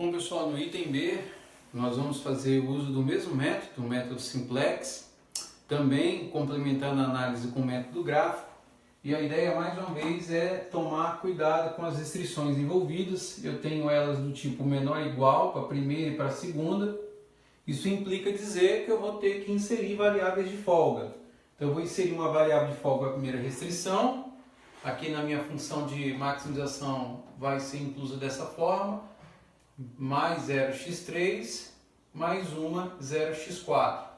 Bom, pessoal, no item B nós vamos fazer uso do mesmo método, o método simplex, também complementando a análise com o método gráfico. E a ideia, mais uma vez, é tomar cuidado com as restrições envolvidas. Eu tenho elas do tipo menor ou igual para a primeira e para a segunda. Isso implica dizer que eu vou ter que inserir variáveis de folga. Então eu vou inserir uma variável de folga para a primeira restrição. Aqui na minha função de maximização vai ser inclusa dessa forma. Mais 0x3, mais uma 0x4.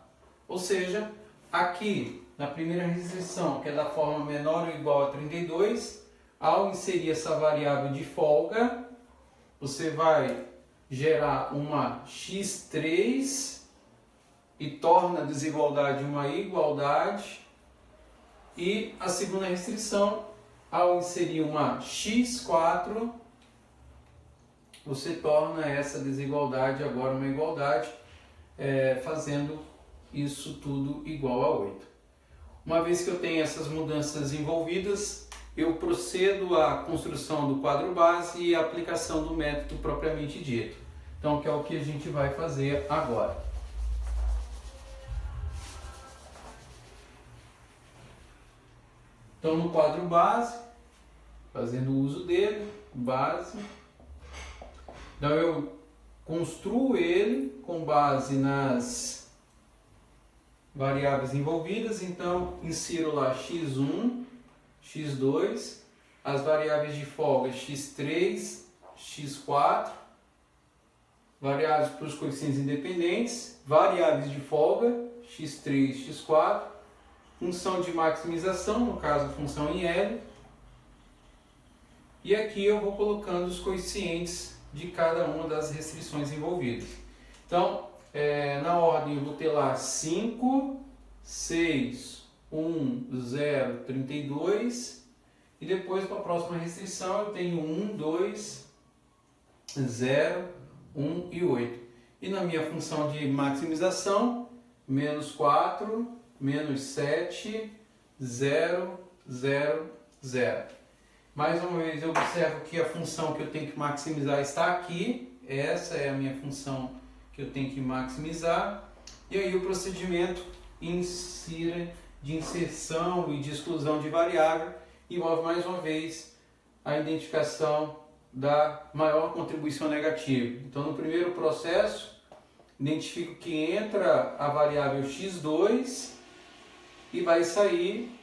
Ou seja, aqui na primeira restrição, que é da forma menor ou igual a 32, ao inserir essa variável de folga, você vai gerar uma x3 e torna a desigualdade uma igualdade. E a segunda restrição, ao inserir uma x4, você torna essa desigualdade agora uma igualdade, fazendo isso tudo igual a 8. Uma vez que eu tenho essas mudanças envolvidas, eu procedo à construção do quadro base e a aplicação do método propriamente dito. Então, que é o que a gente vai fazer agora. Então, no quadro base, fazendo uso dele, base. Então eu construo ele com base nas variáveis envolvidas, então insiro lá x1, x2, as variáveis de folga x3, x4, variáveis para os coeficientes independentes, variáveis de folga x3, x4, função de maximização, no caso função em L, e aqui eu vou colocando os coeficientes de cada uma das restrições envolvidas. Então, na ordem eu vou ter lá 5, 6, 1, 0, 32, e depois para a próxima restrição eu tenho 1, 2, 0, 1 e 8. E na minha função de maximização, menos 4, menos 7, 0, 0, 0. Mais uma vez eu observo que a função que eu tenho que maximizar está aqui. Essa é a minha função que eu tenho que maximizar. E aí o procedimento de inserção e de exclusão de variável envolve mais uma vez a identificação da maior contribuição negativa. Então no primeiro processo, identifico que entra a variável x2 e vai sair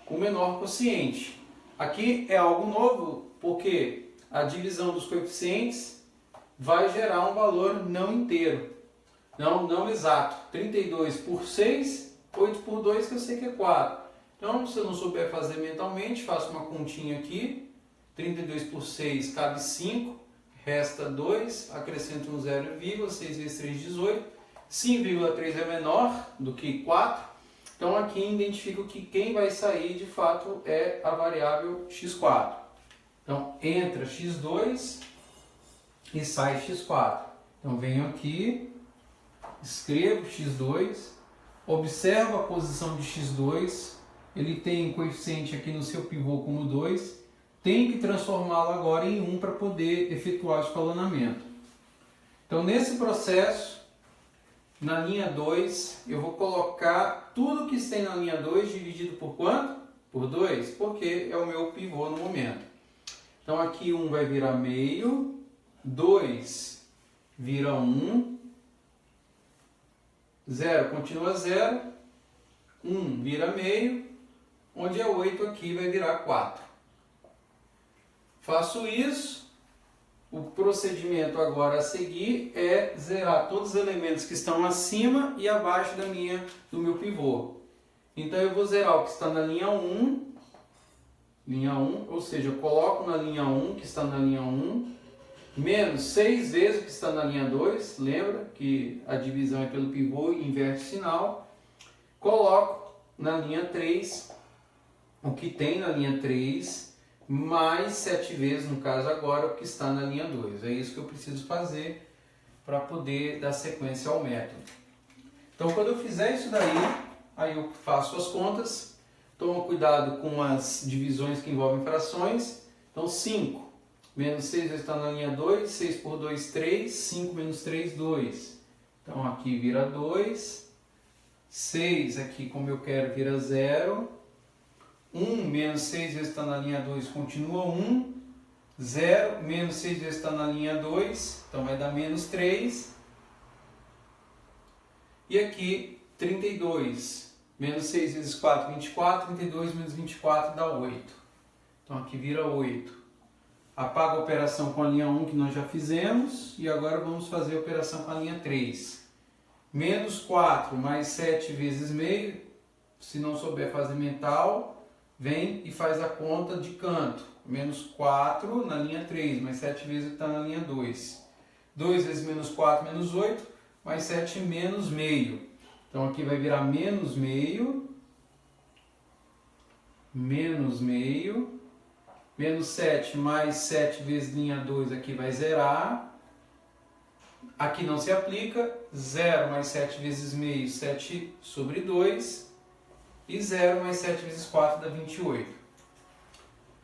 o menor quociente. Aqui é algo novo, porque a divisão dos coeficientes vai gerar um valor não inteiro, não exato. 32 por 6, 8 por 2, que eu sei que é 4. Então, se eu não souber fazer mentalmente, faço uma continha aqui. 32 por 6 cabe 5, resta 2, acrescento um 0, 6 vezes 3, 18. 5,3 é menor do que 4. Então aqui identifico que quem vai sair de fato é a variável x4. Então entra x2 e sai x4. Então venho aqui, escrevo x2, observo a posição de x2, ele tem coeficiente aqui no seu pivô como 2, tem que transformá-lo agora em 1 para poder efetuar o escalonamento. Então nesse processo, na linha 2, eu vou colocar tudo que tem na linha 2 dividido por quanto? Por 2, porque é o meu pivô no momento. Então aqui 1 vai virar meio, 2 vira 1, 0 continua 0, 1 vira meio, onde é 8 aqui vai virar 4. Faço isso. O procedimento agora a seguir é zerar todos os elementos que estão acima e abaixo do meu pivô. Então eu vou zerar o que está na linha 1, ou seja, eu coloco na linha 1, que está na linha 1, menos 6 vezes o que está na linha 2, lembra que a divisão é pelo pivô e inverte o sinal. Coloco na linha 3 o que tem na linha 3, mais 7 vezes, no caso agora, o que está na linha 2. É isso que eu preciso fazer para poder dar sequência ao método. Então, quando eu fizer isso daí, aí eu faço as contas, tomo cuidado com as divisões que envolvem frações. Então, 5 Menos 6 vezes está na linha 2, 6 por 2, 3, 5 menos 3, 2. Então aqui vira 2, 6 aqui como eu quero vira 0, 1 menos 6 vezes está na linha 2 continua 1, 0 menos 6 vezes está na linha 2, então vai dar menos 3. E aqui 32, menos 6 vezes 4, 24, 32 menos 24 dá 8. Então aqui vira 8. Apaga a operação com a linha 1 que nós já fizemos e agora vamos fazer a operação com a linha 3. Menos 4 mais 7 vezes meio, se não souber fazer mental, vem e faz a conta de canto. Menos 4 na linha 3, mais 7 vezes que está na linha 2. 2 vezes menos 4, menos 8, mais 7 menos meio. Então aqui vai virar menos meio, menos meio. Menos 7 mais 7 vezes linha 2 aqui vai zerar. Aqui não se aplica. 0 mais 7 vezes meio, 7 sobre 2. E 0 mais 7 vezes 4 dá 28.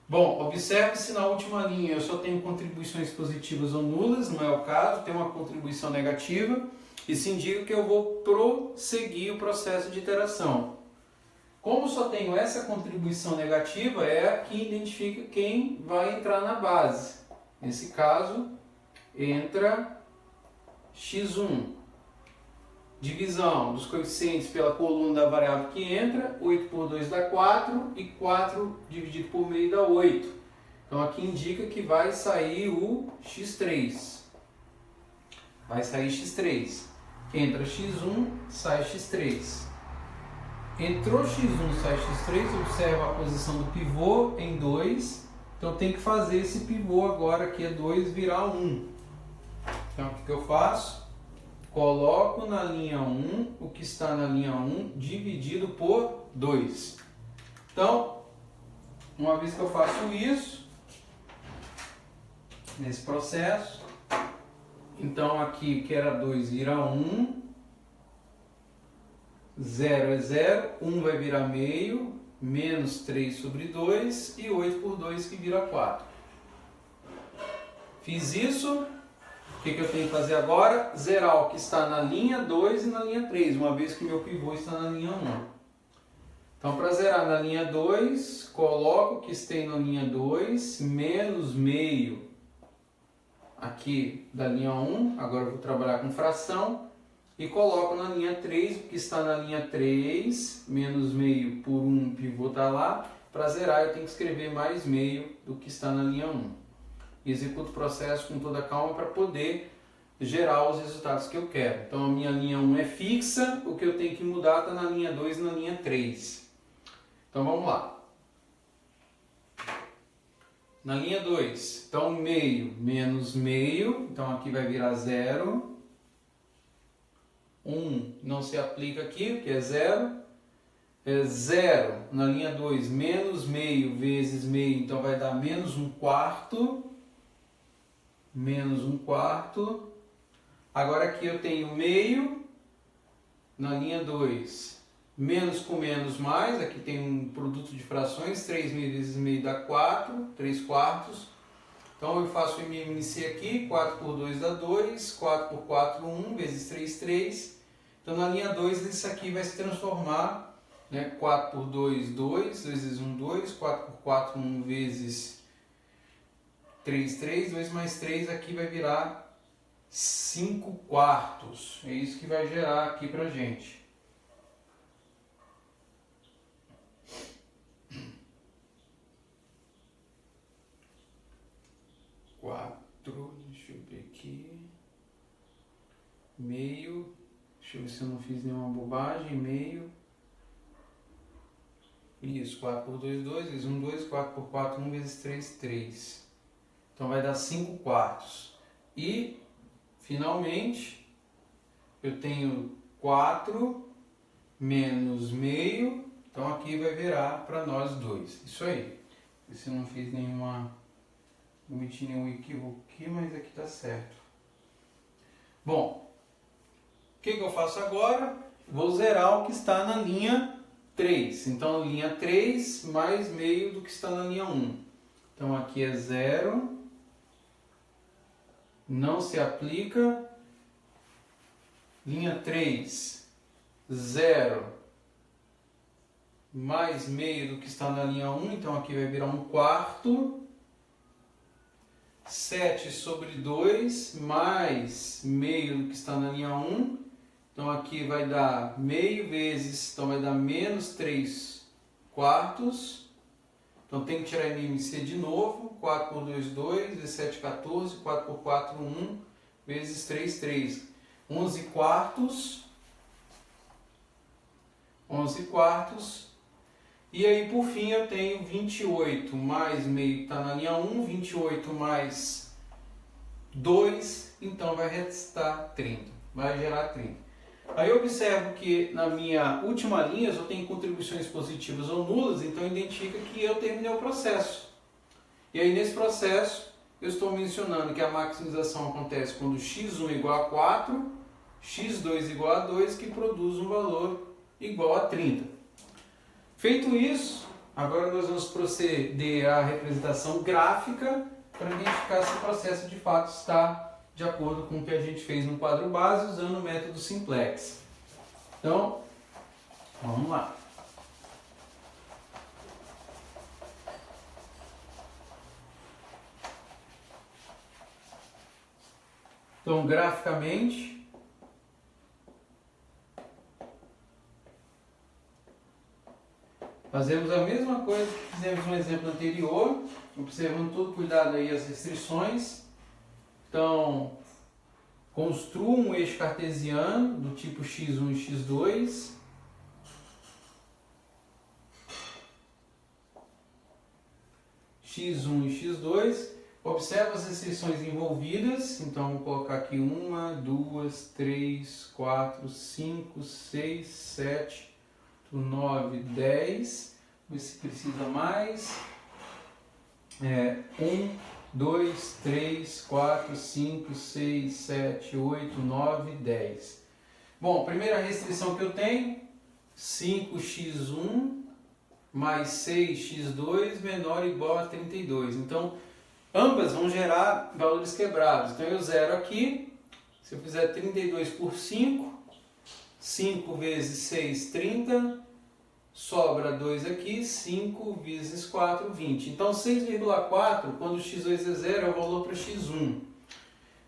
Bom, observe se na última linha eu só tenho contribuições positivas ou nulas, não é o caso, tem uma contribuição negativa. Isso indica que eu vou prosseguir o processo de iteração. Como só tenho essa contribuição negativa, é a que identifica quem vai entrar na base. Nesse caso, entra x1. Divisão dos coeficientes pela coluna da variável que entra, 8 por 2 dá 4, e 4 dividido por meio dá 8. Então aqui indica que vai sair o x3. Vai sair x3. Entra x1, sai x3. Entrou x1, sai x3, observa a posição do pivô em 2. Então tem que fazer esse pivô agora, que é 2, virar 1. Então o que eu faço? Coloco na linha 1 o que está na linha 1 dividido por 2. Então, uma vez que eu faço isso, nesse processo, então aqui que era 2 vira 1, 0 é 0, 1 vai virar meio, menos 3 sobre 2 e 8 por 2 que vira 4. Fiz isso. O que eu tenho que fazer agora? Zerar o que está na linha 2 e na linha 3, uma vez que meu pivô está na linha 1. Então, para zerar na linha 2, coloco o que tem na linha 2, menos meio aqui da linha 1, agora eu vou trabalhar com fração, e coloco na linha 3, o que está na linha 3, menos meio por 1, pivô está lá. Para zerar eu tenho que escrever mais meio do que está na linha 1. Executo o processo com toda calma para poder gerar os resultados que eu quero. Então a minha linha 1 é fixa, o que eu tenho que mudar está na linha 2 e na linha 3. Então vamos lá. Na linha 2, então meio menos meio, então aqui vai virar 0. 1 não se aplica aqui, porque é 0. É 0 na linha 2 menos meio vezes meio, então vai dar menos 1/4. Menos 1/4. Agora aqui eu tenho meio, na linha 2, menos com menos mais, aqui tem um produto de frações, 3 meio vezes meio dá 4, 3/4. Então eu faço o MMC aqui, 4 por 2 dá 2, 4 por 4, 1, vezes 3, 3. Então na linha 2 isso aqui vai se transformar, né? 4 por 2, 2, vezes 1, 2, 4 por 4, 1, vezes 3, 3, 2 mais 3 aqui vai virar 5/4. É isso que vai gerar aqui pra gente. Deixa eu ver aqui. Meio. Deixa eu ver se eu não fiz nenhuma bobagem. Meio. Isso, 4 por 2, 2, vezes 1, 2, 4 por 4, 1, vezes 3, 3. Então vai dar 5/4. E, finalmente, eu tenho 4 menos meio. Então aqui vai virar para nós 2. Isso aí. Se eu não fiz nenhuma... Não cometi nenhum equívoco aqui, mas aqui está certo. Bom, o que eu faço agora? Vou zerar o que está na linha 3. Então, linha 3 mais meio do que está na linha 1. Então, aqui é 0. não se aplica. Linha 3, 0 mais meio do que está na linha 1, então aqui vai virar 1/4. 7 sobre 2 mais meio do que está na linha 1, então aqui vai dar meio vezes, então vai dar menos 3/4. Então tem que tirar MMC de novo, 4 por 2, 2, 17, 14, 4 por 4, 1, vezes 3, 3. 11/4. 11/4. E aí, por fim, eu tenho 28 mais meio que está na linha 1, 28 mais 2, então vai restar 30, vai gerar 30. Aí eu observo que na minha última linha eu tenho contribuições positivas ou nulas, então identifica que eu terminei o processo. E aí nesse processo eu estou mencionando que a maximização acontece quando x1 igual a 4, x2 igual a 2, que produz um valor igual a 30. Feito isso, agora nós vamos proceder à representação gráfica para identificar se o processo de fato está de acordo com o que a gente fez no quadro base usando o método simplex. Então, vamos lá. Então, graficamente, fazemos a mesma coisa que fizemos no exemplo anterior, observando todo cuidado aí as restrições. Então, construa um eixo cartesiano do tipo x1 e x2. x1 e x2. Observa as restrições envolvidas. Então, vou colocar aqui 1, 2, 3, 4, 5, 6, 7, 9, 10. Ver se precisa mais. 2, 3, 4, 5, 6, 7, 8, 9, 10. Bom, primeira restrição que eu tenho, 5x1 mais 6x2 menor ou igual a 32. Então, ambas vão gerar valores quebrados. Então, eu zero aqui. Se eu fizer 32 por 5, 5 vezes 6, 30. Sobra 2 aqui, 5 vezes 4, 20. Então, 6,4, quando x2 é 0, é o valor para x1.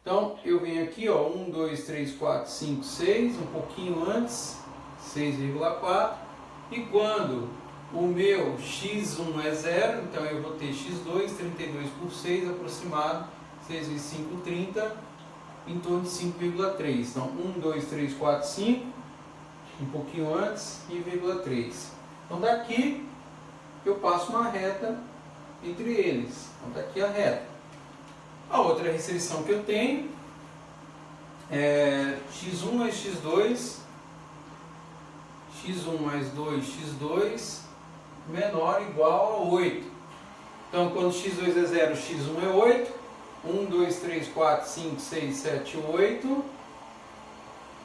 Então, eu venho aqui, ó, 1, 2, 3, 4, 5, 6, um pouquinho antes, 6,4. E quando o meu x1 é 0, então eu vou ter x2, 32 por 6, aproximado, 6 vezes 5, 30, em torno de 5,3. Então, 1, 2, 3, 4, 5, um pouquinho antes, e 0,3. Então daqui eu passo uma reta entre eles. Então está aqui a reta. A outra restrição que eu tenho é x1 mais x2, x1 mais 2, x2 menor ou igual a 8. Então quando x2 é 0, x1 é 8. 1, 2, 3, 4, 5, 6, 7, 8.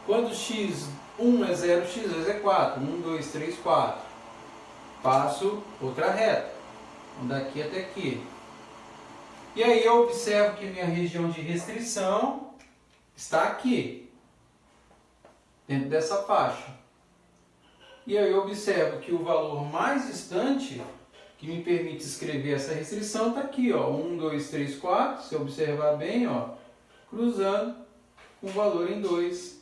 Quando x1 é 0, x2 é 4. 1, 2, 3, 4. Passo outra reta, daqui até aqui. E aí eu observo que minha região de restrição está aqui, dentro dessa faixa. E aí eu observo que o valor mais distante, que me permite escrever essa restrição, está aqui, ó, 1, 2, 3, 4, se observar bem, ó, cruzando com o valor em 2.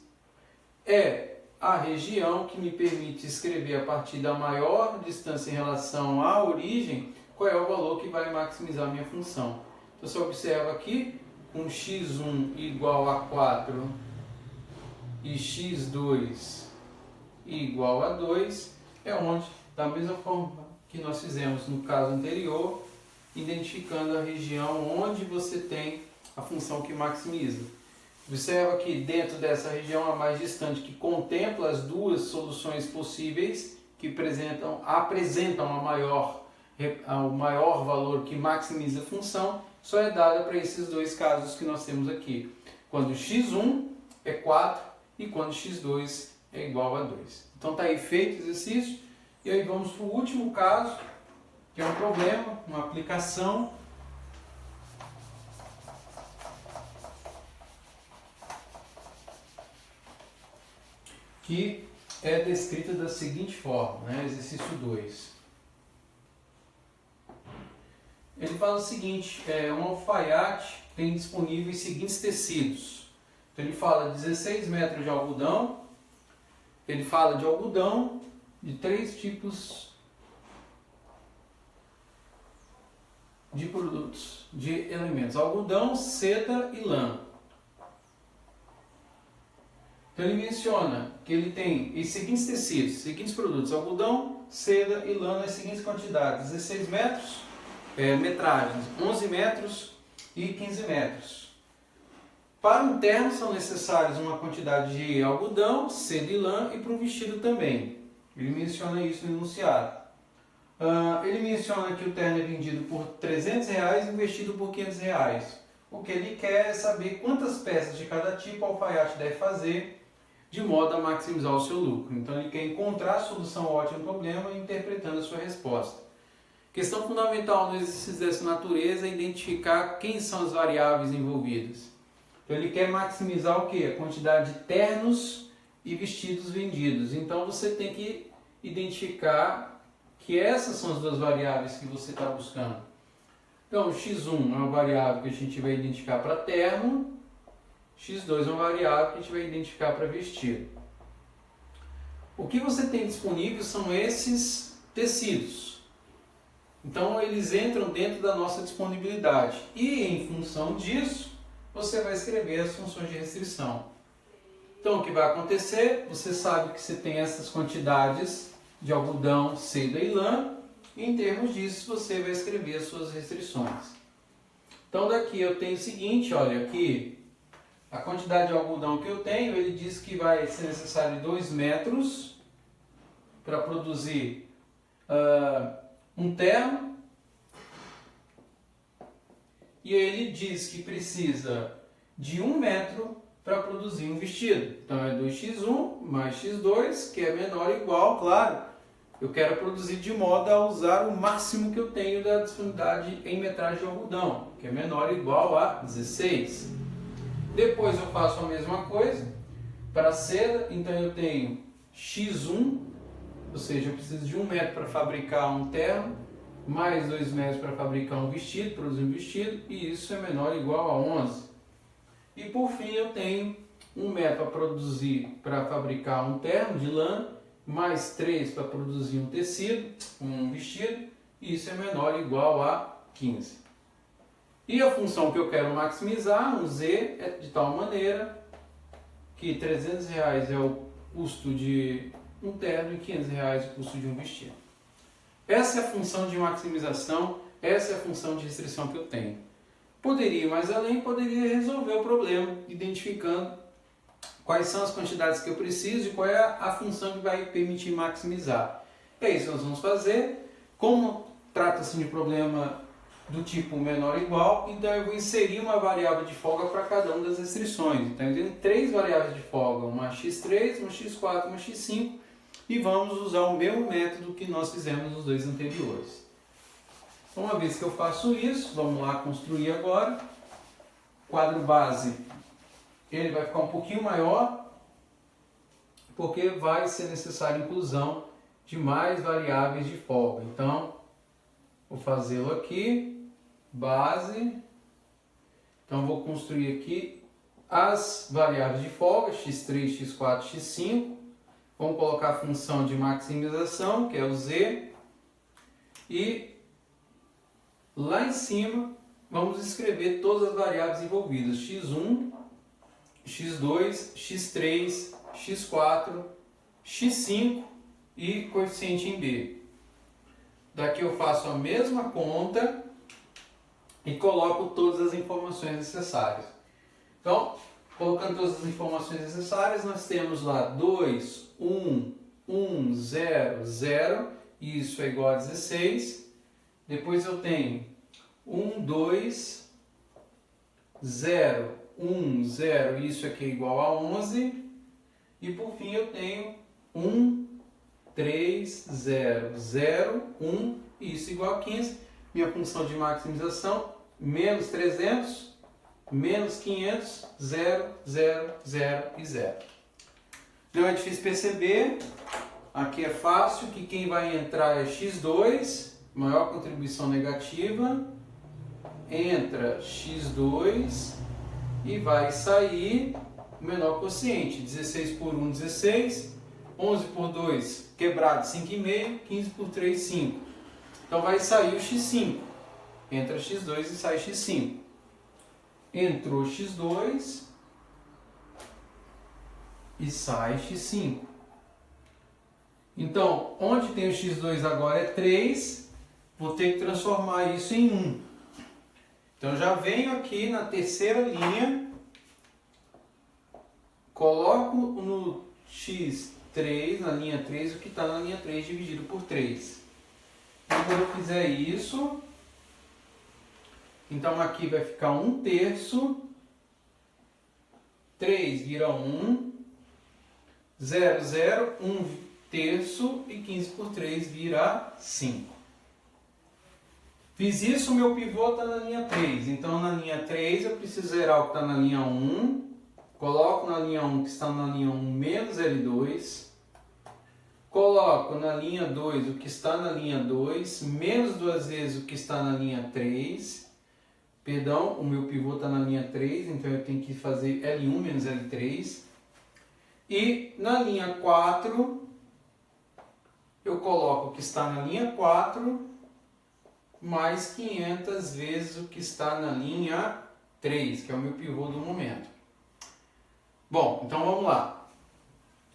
É a região que me permite escrever a partir da maior distância em relação à origem, qual é o valor que vai maximizar a minha função. Então, você observa aqui, com x1 igual a 4 e x2 igual a 2, é onde, da mesma forma que nós fizemos no caso anterior, identificando a região onde você tem a função que maximiza. Observa que dentro dessa região a mais distante, que contempla as duas soluções possíveis, que apresentam o maior valor que maximiza a função, só é dada para esses dois casos que nós temos aqui. Quando x1 é 4 e quando x2 é igual a 2. Então está aí feito o exercício. E aí vamos para o último caso, que é um problema, uma aplicação. que é descrita da seguinte forma, né? Exercício 2. Ele fala o seguinte, um alfaiate tem disponíveis os seguintes tecidos. Então ele fala 16 metros de algodão, ele fala de algodão de 3 tipos de produtos, de elementos: algodão, seda e lã. Então ele menciona que ele tem os seguintes tecidos, os seguintes produtos: algodão, seda e lã nas seguintes quantidades: 16 metros, metragens 11 metros e 15 metros. Para um terno são necessários uma quantidade de algodão, seda e lã, e para um vestido também. Ele menciona isso no enunciado. Ele menciona que o terno é vendido por R$300 e o vestido por R$500. O que ele quer é saber quantas peças de cada tipo o alfaiate deve fazer de modo a maximizar o seu lucro. Então ele quer encontrar a solução ótima ao problema interpretando a sua resposta. Questão fundamental no exercício dessa natureza é identificar quem são as variáveis envolvidas. Então ele quer maximizar o quê? A quantidade de ternos e vestidos vendidos. Então você tem que identificar que essas são as duas variáveis que você está buscando. Então o x1 é uma variável que a gente vai identificar para terno, x2 é uma variável que a gente vai identificar para vestido. O que você tem disponível são esses tecidos. Então eles entram dentro da nossa disponibilidade e em função disso você vai escrever as funções de restrição. Então o que vai acontecer? Você sabe que você tem essas quantidades de algodão, seda e lã, e em termos disso você vai escrever as suas restrições. Então daqui eu tenho o seguinte, olha aqui, a quantidade de algodão que eu tenho, ele diz que vai ser necessário 2 metros para produzir um terno, e ele diz que precisa de 1 metro para produzir um vestido. Então é 2x1 mais x2, que é menor ou igual, claro, eu quero produzir de modo a usar o máximo que eu tenho da disponibilidade em metragem de algodão, que é menor ou igual a 16. Depois eu faço a mesma coisa para a seda, então eu tenho x1, ou seja, eu preciso de 1 metro para fabricar um terno, mais 2 metros para fabricar um vestido, produzir um vestido, e isso é menor ou igual a 11. E por fim eu tenho 1 metro para fabricar um terno de lã, mais 3 para produzir um tecido, um vestido, e isso é menor ou igual a 15. E a função que eu quero maximizar, um z, é de tal maneira que R$300 é o custo de um terno e R$500 o custo de um vestido. Essa é a função de maximização, essa é a função de restrição que eu tenho. Poderia ir mais além, poderia resolver o problema, identificando quais são as quantidades que eu preciso e qual é a função que vai permitir maximizar. É isso que nós vamos fazer. Como trata-se de um problema do tipo menor ou igual, então eu vou inserir uma variável de folga para cada uma das restrições. Então eu tenho 3 variáveis de folga, uma x3, uma x4, uma x5, e vamos usar o mesmo método que nós fizemos nos 2 anteriores. Então, uma vez que eu faço isso, vamos lá construir agora. O quadro base, ele vai ficar um pouquinho maior, porque vai ser necessária a inclusão de mais variáveis de folga. Então, vou fazê-lo aqui, base. Então, vou construir aqui as variáveis de folga, x3, x4, x5. Vamos colocar a função de maximização, que é o z. E lá em cima, vamos escrever todas as variáveis envolvidas. x1, x2, x3, x4, x5 e coeficiente em b. Daqui eu faço a mesma conta e coloco todas as informações necessárias. Então, colocando todas as informações necessárias, nós temos lá 2, 1, 1, 0, 0, e isso é igual a 16. Depois eu tenho 1, 2, 0, 1, 0, e isso aqui é igual a 11. E por fim eu tenho 1, 3, 0, 0, 1, e isso é igual a 15. Minha função de maximização, menos 300, menos 500, 0, 0, 0 e 0. Não é difícil perceber, aqui é fácil, que quem vai entrar é x2, maior contribuição negativa, entra x2 e vai sair o menor quociente, 16 por 1, 16, 11 por 2, quebrado, 5,5, 15 por 3, 5. Então vai sair o x5, entra x2 e sai x5. Entrou x2 e sai x5. Então, onde tem o x2 agora é 3, vou ter que transformar isso em 1. Então, já venho aqui na terceira linha, coloco no x3, na linha 3, o que está na linha 3 dividido por 3. Então, quando eu fizer isso, então aqui vai ficar 1/3, 3 vira 1, 0, 0, 1/3 e 15 por 3 vira 5. Fiz isso, o meu pivô está na linha 3. Então, na linha 3, eu preciso zerar o que está na linha 1. Coloco na linha 1 que está na linha 1 menos L2. Coloco na linha 2 o que está na linha 2, menos 2 vezes o que está na linha 3. Perdão, o meu pivô está na linha 3, então eu tenho que fazer L1 menos L3. E na linha 4, eu coloco o que está na linha 4, mais 500 vezes o que está na linha 3, que é o meu pivô do momento. Bom, então vamos lá.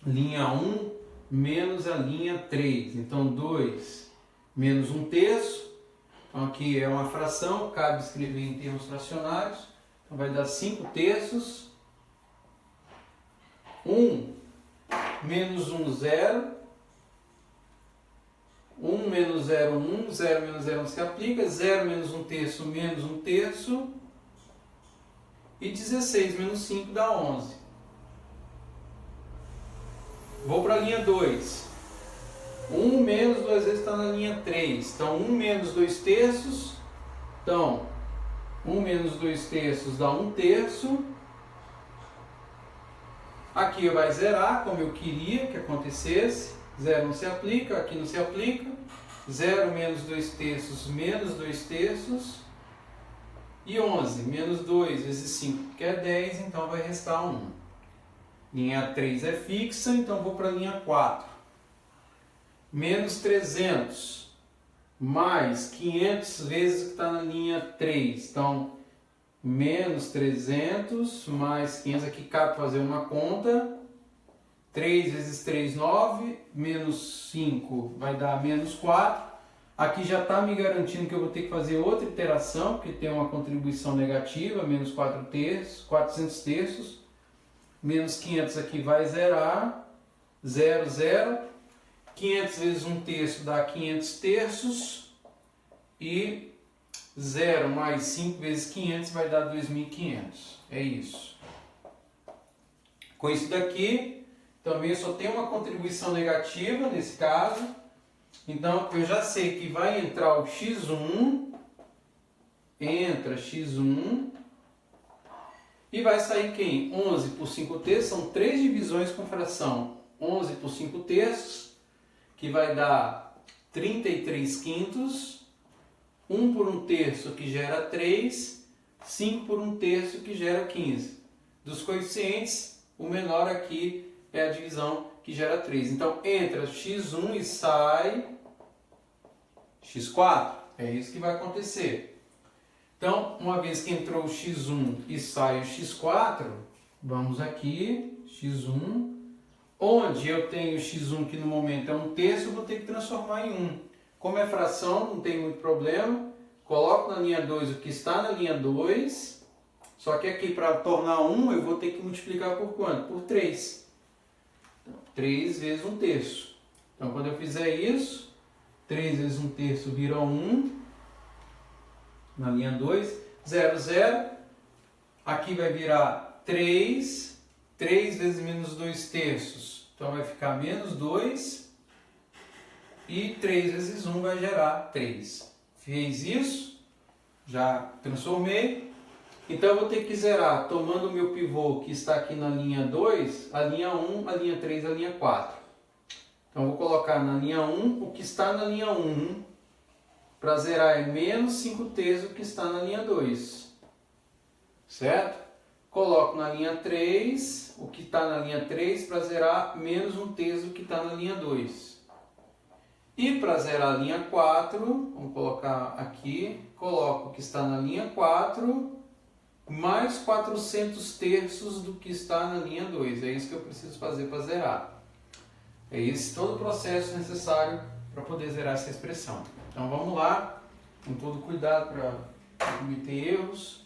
Linha 1 menos a linha 3. Então, 2 menos 1/3. Então, aqui é uma fração, cabe escrever em termos fracionários. Então, vai dar 5/3. 1 menos 1, 0. 1 menos 0, 1. 0 menos 0 não se aplica. 0 menos 1/3 menos 1/3. E 16 menos 5 dá 11. Vou para a linha 2. 1 menos 2 vezes está na linha 3. Então, 1 menos 2/3. Então, 1 menos 2/3 dá 1/3. Aqui vai zerar, como eu queria que acontecesse. 0 não se aplica, aqui não se aplica. 0 menos 2/3 menos 2/3. E 11 menos 2 vezes 5, que é 10, então vai restar 1. Linha 3 é fixa, então vou para a linha 4. Menos 300 mais 500 vezes o que está na linha 3. Então, menos 300 mais 500, aqui cabe fazer uma conta. 3 vezes 3, 9, menos 5 vai dar menos 4. Aqui já está me garantindo que eu vou ter que fazer outra iteração, porque tem uma contribuição negativa, menos 400/3. Menos 500 aqui vai zerar, 0, 0. 500 vezes 1/3 dá 500/3. E 0 mais 5 vezes 500 vai dar 2.500. É isso. Com isso daqui, também eu só tenho uma contribuição negativa nesse caso. Então, eu já sei que vai entrar o x1. Entra x1. E vai sair quem? 11 por 5/3, são 3 divisões com fração. 11 por 5/3, que vai dar 33/5. 1 por 1/3, que gera 3. 5 por 1/3, que gera 15. Dos coeficientes, o menor aqui é a divisão que gera 3. Então, entra x1 e sai x4. É isso que vai acontecer. Então, uma vez que entrou o x1 e sai o x4, vamos aqui, x1, onde eu tenho x1 que no momento é 1/3, eu vou ter que transformar em 1. Como é fração, não tem muito problema, coloco na linha 2 o que está na linha 2, só que aqui para tornar 1 eu vou ter que multiplicar por quanto? Por 3. Então, 3 vezes 1/3. Então, quando eu fizer isso, 3 vezes 1/3 vira 1. Na linha 2, 0, 0. Aqui vai virar 3. 3 vezes menos 2/3. Então vai ficar menos 2. E 3 vezes 1 vai gerar 3. Fez isso. Já transformei. Então eu vou ter que zerar tomando o meu pivô que está aqui na linha 2, a linha 1, a linha 3, a linha 4. Então eu vou colocar na linha 1 o que está na linha 1, para zerar é menos 5t o que está na linha 2. Certo? Coloco na linha 3 o que está na linha 3 para zerar menos 1t o que está na linha 2. E para zerar a linha 4, vamos colocar aqui, coloco o que está na linha 4 mais 400 do que está na linha 2. É isso que eu preciso fazer para zerar. É esse todo o processo necessário para poder zerar essa expressão. Então vamos lá, com todo cuidado para não cometer erros.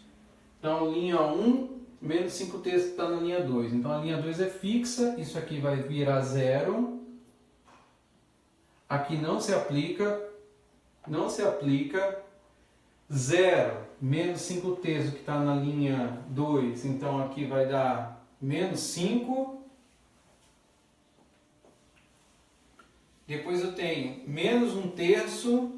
Então linha 1, menos 5t está na linha 2. Então a linha 2 é fixa, isso aqui vai virar 0. Aqui não se aplica. 0, menos 5t o que está na linha 2, então aqui vai dar menos 5. Depois eu tenho menos 1/3,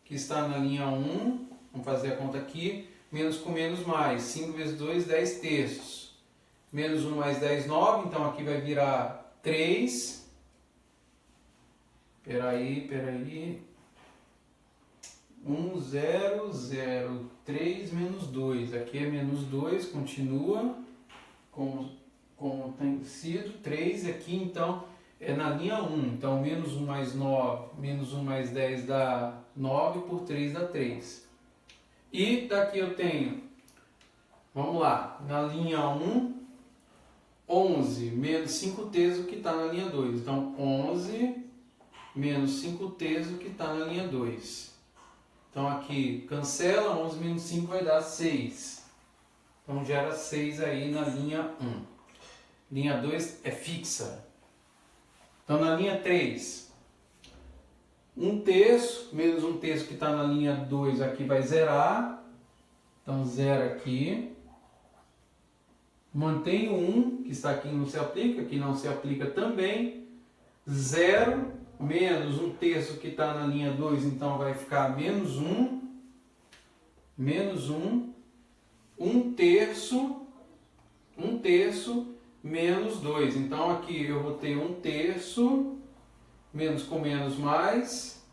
que está na linha 1, vamos fazer a conta aqui, menos com menos mais, 5 vezes 2, 10/3. Menos 1 mais 10, 9, então aqui vai virar 3. Peraí. 1, 0, 0, 3, menos 2. Aqui é menos 2, continua como tem sido. 3 aqui, então, é na linha 1. Então, menos 1 mais 9, menos 1 mais 10 dá 9, por 3 dá 3. E daqui eu tenho, vamos lá, na linha 1, 11 menos 5t o que está na linha 2. Então, 11 menos 5t o que está na linha 2. Então aqui cancela, 11 menos 5 vai dar 6. Então gera 6 aí na linha 1. Linha 2 é fixa. Então na linha 3, 1/3 menos 1/3 que está na linha 2 aqui vai zerar. Então zero aqui. Mantém o 1, que está aqui não se aplica, aqui não se aplica também. 0 menos 1/3 que está na linha 2, então vai ficar menos 1. Menos 1. 1/3 menos 2. Então aqui eu vou ter 1/3, menos com menos mais.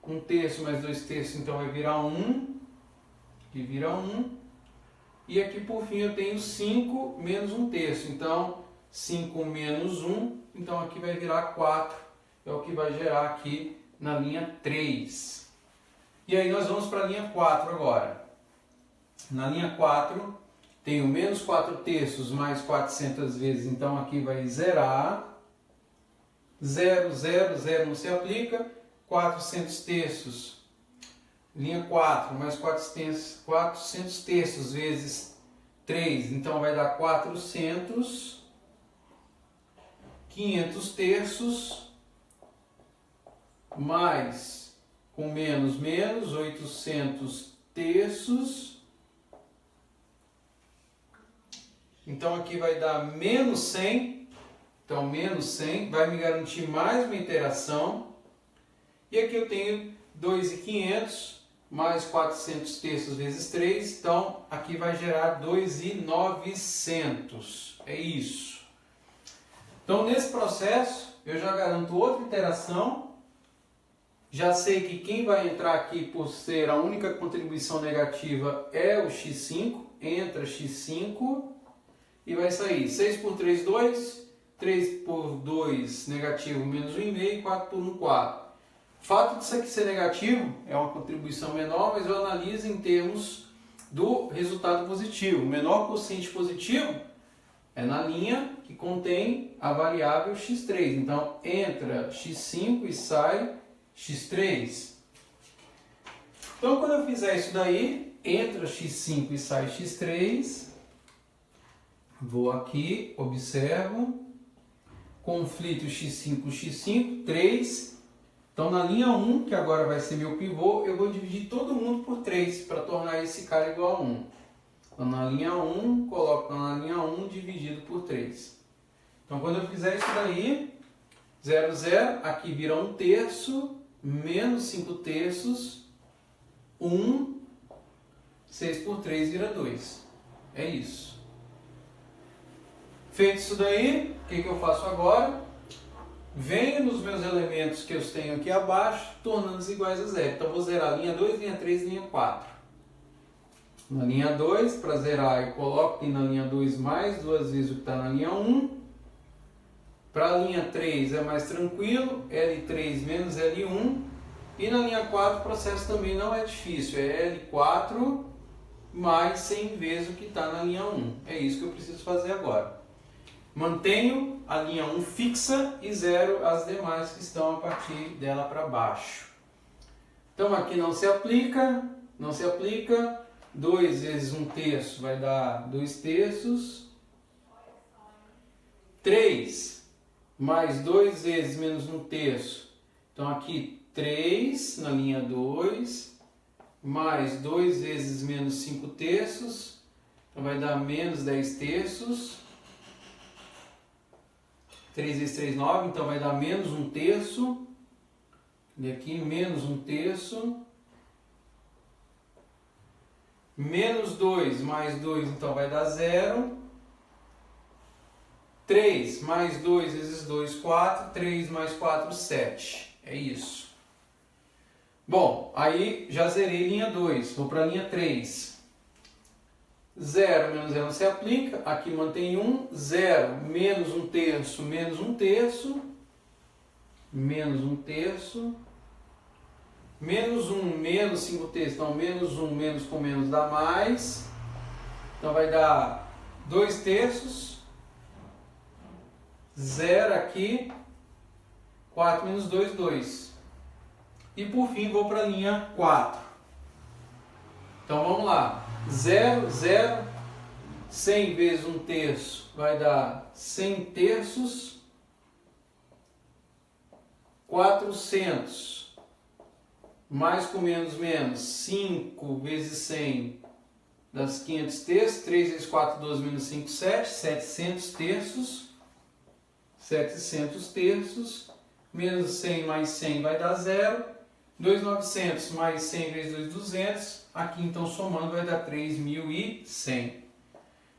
1/3 mais 2/3, então vai virar 1. Aqui vira 1. E aqui por fim eu tenho 5 menos 1/3. Então 5 menos 1, então aqui vai virar 4. É o que vai gerar aqui na linha 3. E aí nós vamos para a linha 4 agora. Na linha 4, tenho menos 4/3 mais 400 vezes, então aqui vai zerar. 0, 0, 0 não se aplica. 400/3, linha 4, mais 400/3 vezes 3, então vai dar 400. 500/3, mais com menos, 800/3. Então aqui vai dar menos 100. Então menos 100 vai me garantir mais uma iteração. E aqui eu tenho 2.500 mais 400/3 vezes 3. Então aqui vai gerar 2.900. É isso. Então nesse processo eu já garanto outra iteração. Já sei que quem vai entrar aqui por ser a única contribuição negativa é o x5. Entra x5 e vai sair 6 por 3, 2. 3 por 2, negativo, menos 1,5. 4 por 1, 4. O fato disso aqui ser negativo é uma contribuição menor, mas eu analiso em termos do resultado positivo. O menor quociente positivo é na linha que contém a variável x3. Então, entra x5 e sai x3. Então, quando eu fizer isso daí, entra x5 e sai x3, vou aqui, observo, conflito x5, 3. Então, na linha 1, que agora vai ser meu pivô, eu vou dividir todo mundo por 3 para tornar esse cara igual a 1. Então, na linha 1, coloco na linha 1 dividido por 3. Então, quando eu fizer isso daí, 0, 0, aqui vira 1/3, menos 5/3, 1, 6 por 3 vira 2. É isso. Feito isso daí, o que eu faço agora? Venho nos meus elementos que eu tenho aqui abaixo, tornando-os iguais a zero. Então, vou zerar linha 2, linha 3 e linha 4. Na linha 2, para zerar, eu coloco aqui na linha 2 mais duas vezes o que está na linha 1. Para a linha 3 é mais tranquilo, L3 menos L1. E na linha 4 o processo também não é difícil, é L4 mais 100 vezes o que está na linha 1. É isso que eu preciso fazer agora. Mantenho a linha 1 fixa e zero as demais que estão a partir dela para baixo. Então aqui não se aplica. 2 vezes 1/3 vai dar 2/3. 3 mais 2 vezes menos 1/3. Então aqui 3 na linha 2, mais 2 vezes menos 5/3. Então vai dar menos 10/3. 3 vezes 3, 9, então vai dar menos 1/3. E aqui menos 1/3. Menos 2 mais 2, então vai dar 0. 3 mais 2 vezes 2, 4. 3 mais 4, 7. É isso. Bom, aí já zerei linha 2. Vou para a linha 3. 0 menos 0 não se aplica. Aqui mantém 1. 0 menos 1/3 menos 1/3. Menos 1/3. Menos 1 menos 5/3. Então, menos 1 menos com menos dá mais. Então, vai dar 2/3. 0 aqui. 4 menos 2, 2. E por fim, vou para a linha 4. Então, vamos lá. 0, 0. 100 vezes 1/3 vai dar 100/3. 400. Mais com menos, menos. 5 vezes 100 das 500/3. 3 vezes 4, 12 menos 5, 7. 700/3. 700/3. Menos 100 mais 100 vai dar 0. 2.900 mais 100 vezes 2, 200. Aqui, então, somando, vai dar 3.100.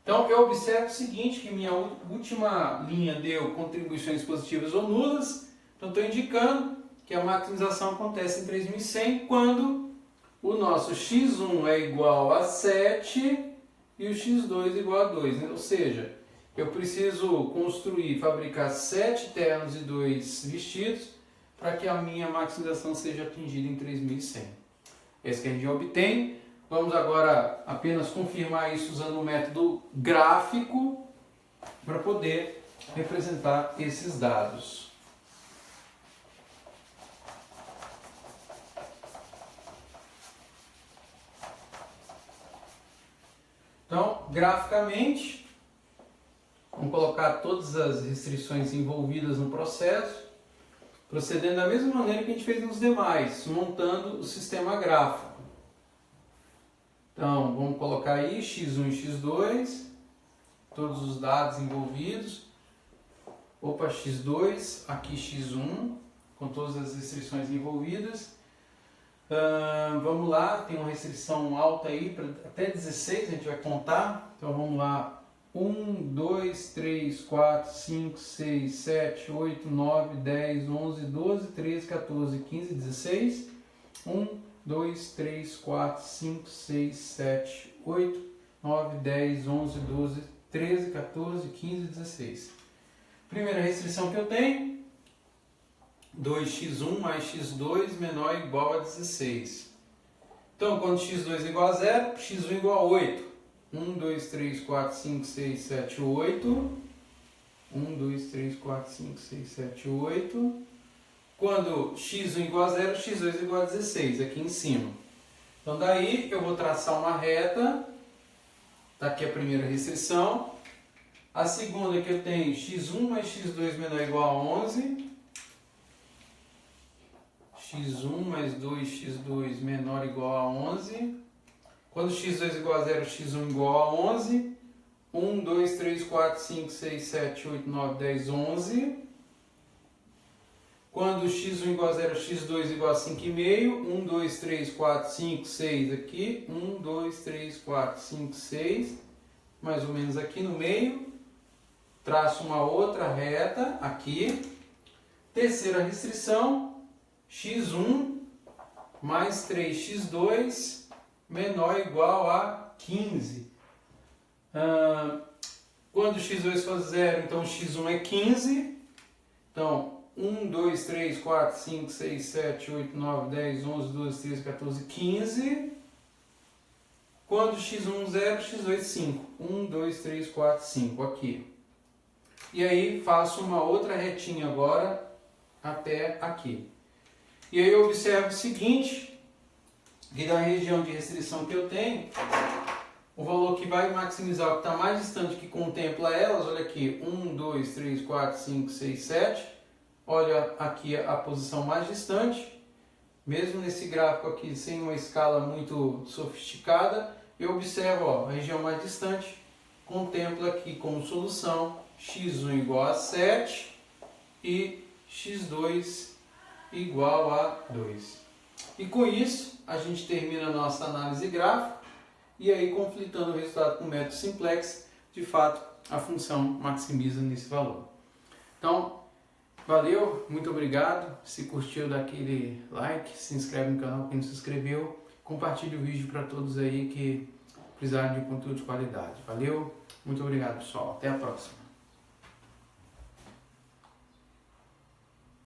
Então, eu observo o seguinte, que minha última linha deu contribuições positivas ou nulas. Então, estou indicando que a maximização acontece em 3.100 quando o nosso x1 é igual a 7 e o x2 é igual a 2. Né? Ou seja, eu preciso construir, fabricar 7 ternos e 2 vestidos para que a minha maximização seja atingida em 3.100. Esse que a gente já obtém. Vamos agora apenas confirmar isso usando o método gráfico para poder representar esses dados. Então, graficamente, vamos colocar todas as restrições envolvidas no processo, procedendo da mesma maneira que a gente fez nos demais, montando o sistema gráfico. Então, vamos colocar aí x1 e x2, todos os dados envolvidos. Opa, x2, aqui x1, com todas as restrições envolvidas. Vamos lá, tem uma restrição alta aí, até 16 a gente vai contar. Então vamos lá, 1, 2, 3, 4, 5, 6, 7, 8, 9, 10, 11, 12, 13, 14, 15, 16. 1, 2, 3, 4, 5, 6, 7, 8, 9, 10, 11, 12, 13, 14, 15, 16. Primeira restrição que eu tenho, 2x1 mais x2 menor ou igual a 16. Então, quando x2 é igual a 0, x1 é igual a 8. 1, 2, 3, 4, 5, 6, 7, 8. 1, 2, 3, 4, 5, 6, 7, 8. Quando x1 é igual a 0, x2 é igual a 16, aqui em cima. Então, daí eu vou traçar uma reta. Está aqui a primeira restrição. A segunda que eu tenho, x1 mais x2 menor ou igual a 11. x1 mais 2x2 menor ou igual a 11. Quando x2 é igual a 0, x1 é igual a 11. 1, 2, 3, 4, 5, 6, 7, 8, 9, 10, 11. Quando x1 é igual a 0, x2 é igual a 5,5. 1, 2, 3, 4, 5, 6 aqui. 1, 2, 3, 4, 5, 6. mais ou menos aqui no meio, traço uma outra reta aqui. Terceira restrição, x1 mais 3x2 menor ou igual a 15. Quando x2 for 0, então x1 é 15. Então, 1, 2, 3, 4, 5, 6, 7, 8, 9, 10, 11, 12, 13, 14, 15. Quando x1 0, x2 5. 1, 2, 3, 4, 5 aqui. E aí faço uma outra retinha agora até aqui. E aí eu observo o seguinte, que da região de restrição que eu tenho, o valor que vai maximizar o que está mais distante que contempla elas, olha aqui, 1, 2, 3, 4, 5, 6, 7. Olha aqui a posição mais distante. Mesmo nesse gráfico aqui, sem uma escala muito sofisticada, eu observo, ó, a região mais distante, contempla aqui como solução x1 igual a 7 e x2 igual a 2. E com isso, a gente termina a nossa análise gráfica e aí, conflitando o resultado com o método simplex, de fato, a função maximiza nesse valor. Então, valeu, muito obrigado. Se curtiu, dá aquele like, se inscreve no canal quem não se inscreveu, compartilhe o vídeo para todos aí que precisarem de conteúdo de qualidade. Valeu, muito obrigado, pessoal. Até a próxima.